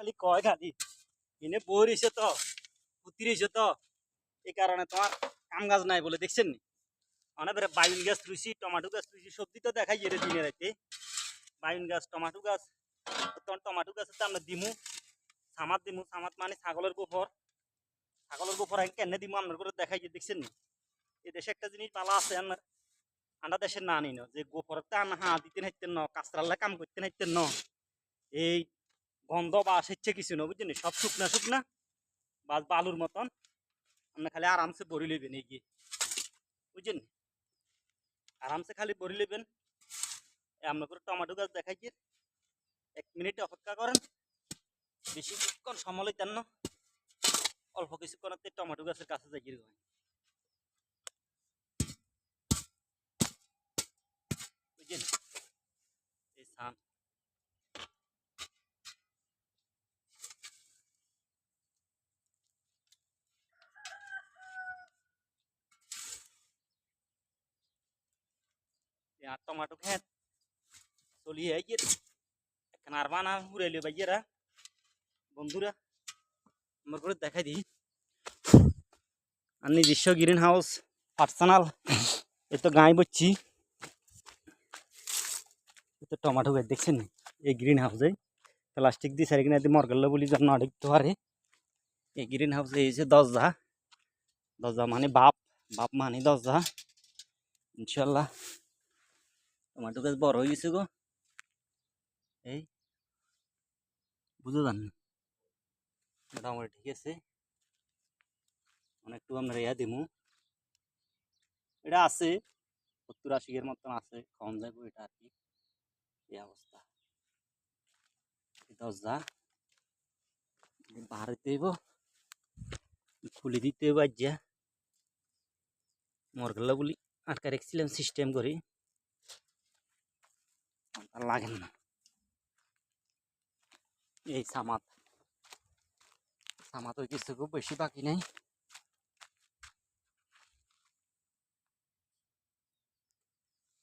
খালি কয় খালি এনে বই রয়েছে তো পুতি রয়েছে তো এই কারণে তোমার কাম গাছ নাই বলে দেখছেন নি অনেক বাইন গাছ রুইছি টমাটো গাছ রুইছি সবজি তো দেখাই যেতে দিনে রাখতে বাইন গাছ টমাটো গাছ তখন টমাটো গাছের দাম দিমু সামাত মানে ছাগলের গোবর কেনে দিমু আপনার করে দেখাই যে দেখছেন নি এই দেশে একটা জিনিস পালা আছে আপনার আন্ডা দেশের না নিন যে গোবরের টান দিতে নাইতেন ন কাঁচরাল্লা কাম করতে নাইতেন ন এই গন্ধ বা আসছে কিছু না বুঝছেন সব শুকনা বা বালুর মতন আপনি খালি আরামসে ভরি লইবেন এই গিয়ে বুঝছেন আরামসে খালি ভরি লইবেন আপনার করে টমেটো গাছ দেখাই যে 1 মিনিট অপেক্ষা করেন বেশিক্ষণ সময় লইতেন না অল্প কিছুক্ষণতে টমেটো গাছের কাছে যাই গিয়ে বুঝছেন এই সান টমেটো খেত চলিয়ে গিয়ে এখানে আর বানা উড়াইলে ভাইয়েরা বন্ধুরা আমার করে দেখাই দিই আর নিজস্ব গ্রিন হাউস পার্সোনাল এ তো গাই বচ্ছি তো টমেটো গাছ দেখছেন এই গ্রিন হাউসে প্লাস্টিক দিয়ে সারি কিনা মরগেল বলি যেন না ঢুকতে পারে এই গ্রিন হাউসে এসে দরজা মানে বাপ মানে দরজা ইনশাল্লাহ টমেটো গাছ বড় হয়ে গেছে গো এই বুঝো জান মোটামুটি ঠিক আছে অনেকটু আমরা ইয়া দিমু এটা আছে 70-80 এর মতন আছে কম যাবো এটা আর কি এই অবস্থা দরজা বাহার দিতে হইব খুলে দিতে হইব আজ্ঞা মরগেল্লা বলি আটকা রেখেছিলাম সিস্টেম করি লাগেন না এই সামাত ওই কিছু খুব বেশি বাকি নাই